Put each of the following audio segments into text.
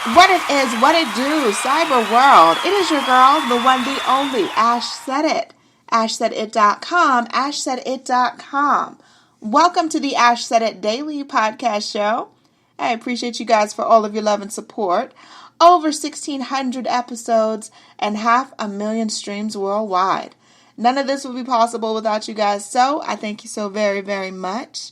What it is, what it do, cyber world. It is your girl, the one, the only, Ash Said It. AshSaidIt.com, AshSaidIt.com. Welcome to the Ash Said It Daily Podcast Show. I appreciate you guys for all of your love and support. Over 1,600 episodes and 500,000 streams worldwide. None of this would be possible without you guys, so I thank you so very, very much.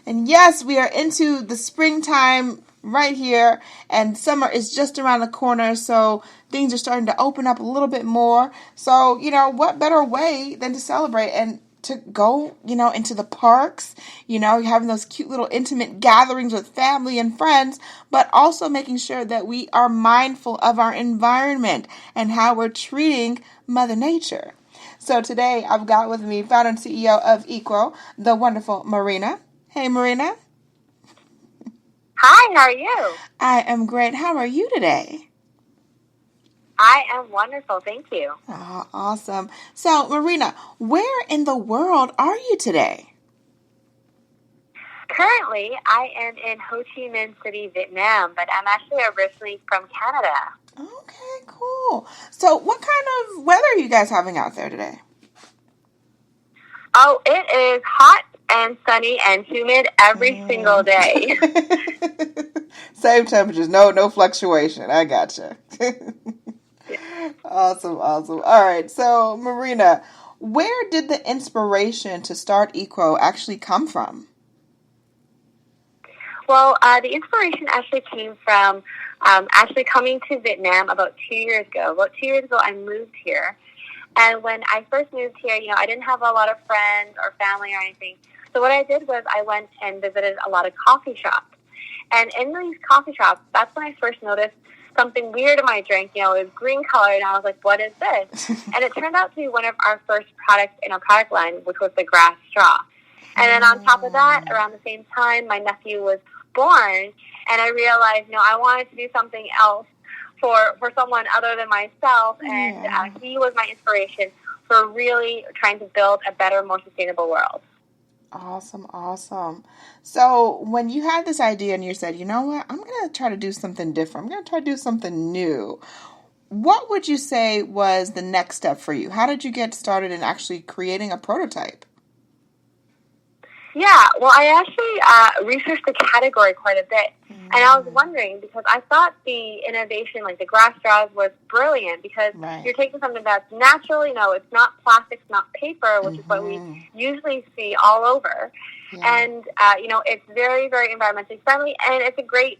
And yes, we are into the springtime right here, and summer is just around the corner, so things are starting to open up a little bit more. So, what better way than to celebrate and to go, into the parks, having those cute little intimate gatherings with family and friends, but also making sure that we are mindful of our environment and how we're treating Mother Nature. So today I've got with me founder and CEO of Equo, the wonderful Marina. Hey, Marina. Hi, how are you? I am great. How are you today? I am wonderful, thank you. Oh, awesome. So, Marina, where in the world are you today? Currently, I am in Ho Chi Minh City, Vietnam, but I'm actually originally from Canada. Okay, cool. So, what kind of weather are you guys having out there today? Oh, it is hot and sunny and humid every single day. Same temperatures, no fluctuation. I gotcha. Awesome. All right, so Marina, where did the inspiration to start Equo actually come from? Well, the inspiration actually came from coming to Vietnam about 2 years ago. About 2 years ago, I moved here. And when I first moved here, I didn't have a lot of friends or family or anything. So what I did was I went and visited a lot of coffee shops. And in these coffee shops, that's when I first noticed something weird in my drink. It was green colored, and I was like, what is this? And it turned out to be one of our first products in our product line, which was the grass straw. And then on top of that, around the same time, my nephew was born, and I realized, I wanted to do something else for someone other than myself, and he was my inspiration for really trying to build a better, more sustainable world. Awesome. So when you had this idea and you said, you know what, I'm going to try to do something different. I'm going to try to do something new. What would you say was the next step for you? How did you get started in actually creating a prototype? Yeah, well, I actually researched the category quite a bit. And I was wondering, because I thought the innovation, like the grass straws, was brilliant because you're taking something that's natural, it's not plastic, it's not paper, which is what we usually see all over. Yeah. And, it's very, very environmentally friendly, and it's a great,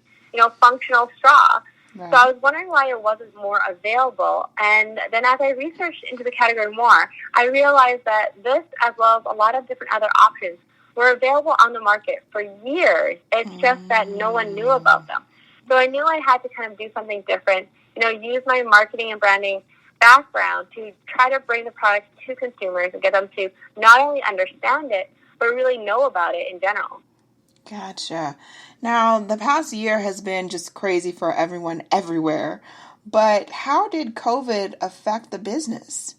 functional straw. Right. So I was wondering why it wasn't more available. And then as I researched into the category more, I realized that this, as well as a lot of different other options, were available on the market for years. It's just that no one knew about them. So I knew I had to kind of do something different, use my marketing and branding background to try to bring the products to consumers and get them to not only understand it, but really know about it in general. Gotcha. Now, the past year has been just crazy for everyone everywhere. But how did COVID affect the business?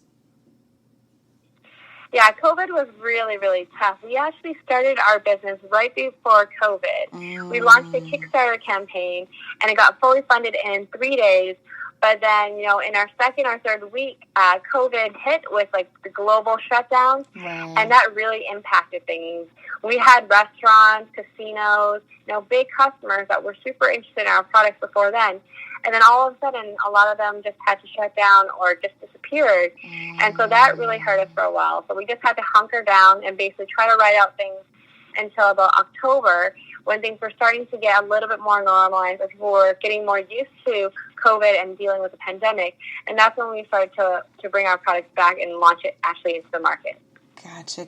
Yeah, COVID was really, really tough. We actually started our business right before COVID. We launched a Kickstarter campaign, and it got fully funded in 3 days. But then, in our second or third week, COVID hit with, the global shutdown, and that really impacted things. We had restaurants, casinos, big customers that were super interested in our products before then. And then all of a sudden, a lot of them just had to shut down or just disappeared. And so that really hurt us for a while. So we just had to hunker down and basically try to write out things until about October, when things were starting to get a little bit more normalized, as people were getting more used to COVID and dealing with the pandemic. And that's when we started to bring our products back and launch it actually into the market.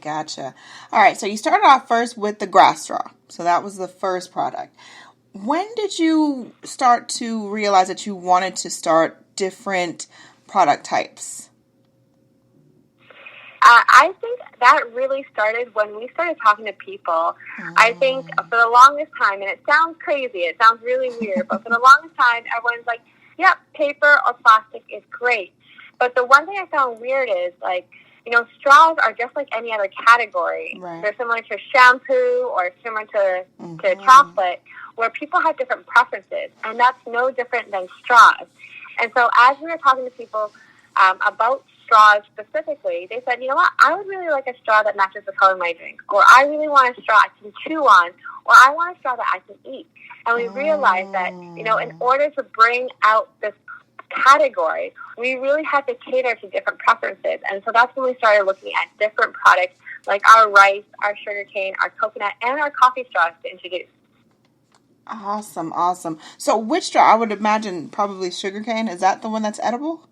Gotcha. All right, so you started off first with the grass straw. So that was the first product. When did you start to realize that you wanted to start different product types? I think that really started when we started talking to people. I think for the longest time, and it sounds crazy, it sounds really weird, but for the longest time, everyone's like, yep, paper or plastic is great. But the one thing I found weird is, straws are just like any other category. Right. They're similar to shampoo or similar to chocolate, where people have different preferences, and that's no different than straws. And so as we were talking to people about straws specifically, they said, you know what, I would really like a straw that matches the color of my drink, or I really want a straw I can chew on, or I want a straw that I can eat. And we realized that, you know, in order to bring out this category, we really had to cater to different preferences. And so that's when we started looking at different products like our rice, our sugarcane, our coconut, and our coffee straws to introduce. Awesome, awesome. So which straw? I would imagine probably sugarcane. Is that the one that's edible?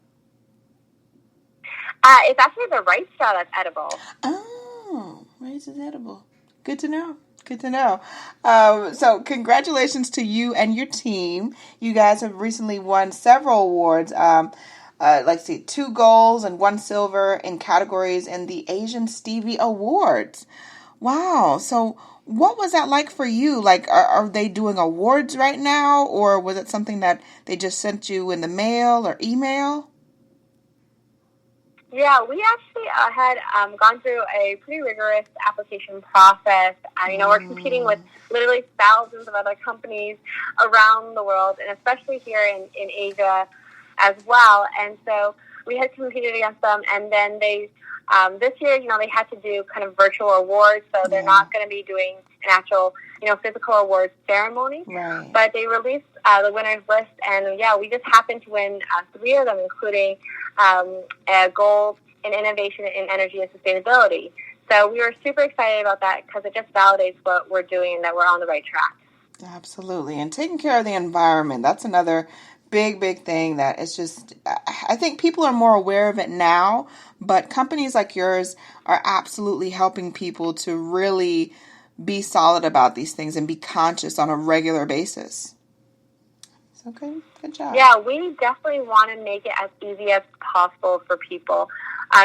It's actually the rice straw that's edible. Oh, rice is edible. Good to know. Good to know. So congratulations to you and your team. You guys have recently won several awards. Let's see, 2 golds and 1 silver in categories in the Asian Stevie Awards. Wow. So what was that like for you? Like, are they doing awards right now, or was it something that they just sent you in the mail or email? Yeah, we actually had gone through a pretty rigorous application process. You know, we're competing with literally thousands of other companies around the world, and especially here in Asia as well. And so we had competed against them, and then they this year, you know, they had to do kind of virtual awards, so they're not going to be doing an actual, you know, physical awards ceremony. Right. But they released the winners list, and yeah, we just happened to win 3 of them, including a gold in innovation in energy and sustainability. So we were super excited about that because it just validates what we're doing and that we're on the right track. Absolutely. And taking care of the environment, that's another big thing that is just, I think people are more aware of it now, but companies like yours are absolutely helping people to really be solid about these things and be conscious on a regular basis. So good job. Yeah, we definitely want to make it as easy as possible for people.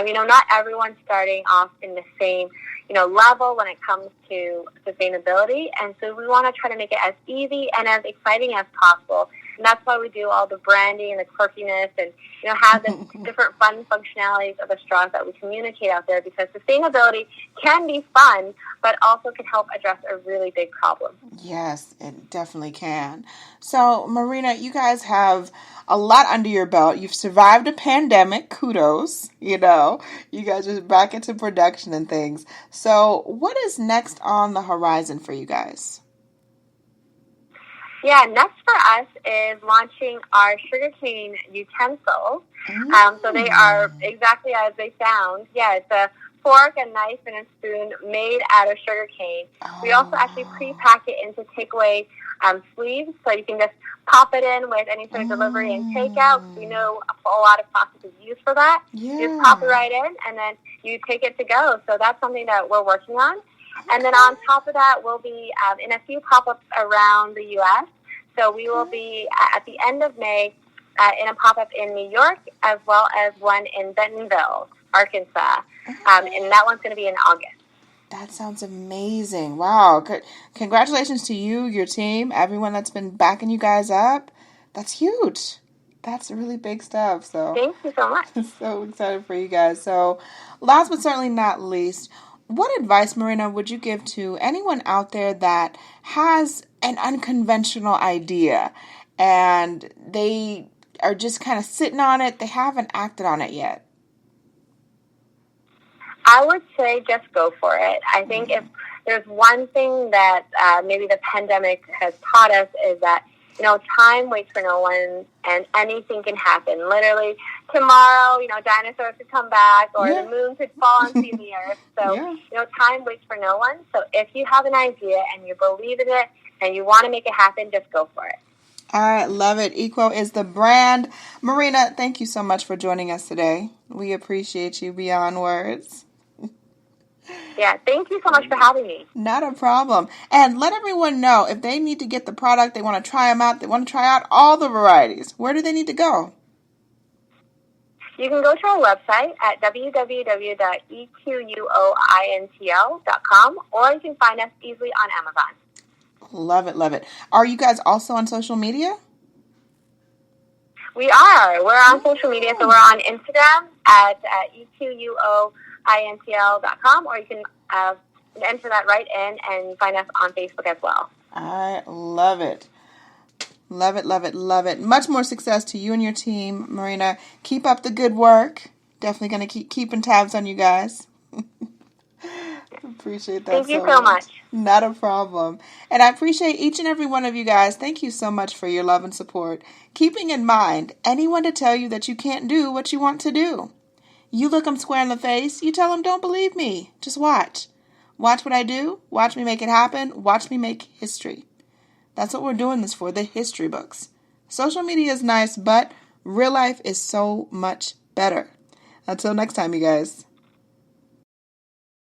You know, not everyone's starting off in the same, you know, level when it comes to sustainability. And so we want to try to make it as easy and as exciting as possible. And that's why we do all the branding and the quirkiness and, you know, have the different fun functionalities of the straws that we communicate out there, because sustainability can be fun, but also can help address a really big problem. Yes, it definitely can. So, Marina, you guys have a lot under your belt. You've survived a pandemic. Kudos. You know, you guys are back into production and things. So what is next on the horizon for you guys? Yeah, next for us is launching our sugarcane utensils. So they are exactly as they sound. Yeah, it's a fork, a knife, and a spoon made out of sugarcane. We also actually pre-pack it into takeaway sleeves, so you can just pop it in with any sort of delivery and takeout. We know a lot of plastic is used for that. Yeah. You just pop it right in, and then you take it to go. So that's something that we're working on. And then on top of that, we'll be in a few pop-ups around the U.S. So we will be at the end of May in a pop-up in New York, as well as one in Bentonville, Arkansas. And that one's going to be in August. That sounds amazing. Wow. Congratulations to you, your team, everyone that's been backing you guys up. That's huge. That's really big stuff. So thank you so much. So excited for you guys. So last but certainly not least, what advice, Marina, would you give to anyone out there that has an unconventional idea and they are just kind of sitting on it? They haven't acted on it yet. I would say just go for it. I think if there's one thing that maybe the pandemic has taught us is that, you know, time waits for no one and anything can happen. Literally tomorrow, you know, dinosaurs could come back or the moon could fall and see the earth. So, you know, time waits for no one. So if you have an idea and you believe in it and you want to make it happen, just go for it. I love it. Equo is the brand. Marina, thank you so much for joining us today. We appreciate you beyond words. Yeah, thank you so much for having me. Not a problem. And let everyone know if they need to get the product, they want to try them out, they want to try out all the varieties. Where do they need to go? You can go to our website at www.equointl.com, or you can find us easily on Amazon. Love it, love it. Are you guys also on social media? We are. We're on social media, so we're on Instagram at equointl.com, or you can enter that right in and find us on Facebook as well. I love it. Love it, love it, love it. Much more success to you and your team, Marina. Keep up the good work. Definitely going to keep keeping tabs on you guys. Appreciate that. Thank you so much. Not a problem. And I appreciate each and every one of you guys. Thank you so much for your love and support. Keeping in mind, anyone to tell you that you can't do what you want to do. You look them square in the face. You tell them, don't believe me. Just watch. Watch what I do. Watch me make it happen. Watch me make history. That's what we're doing this for, the history books. Social media is nice, but real life is so much better. Until next time, you guys.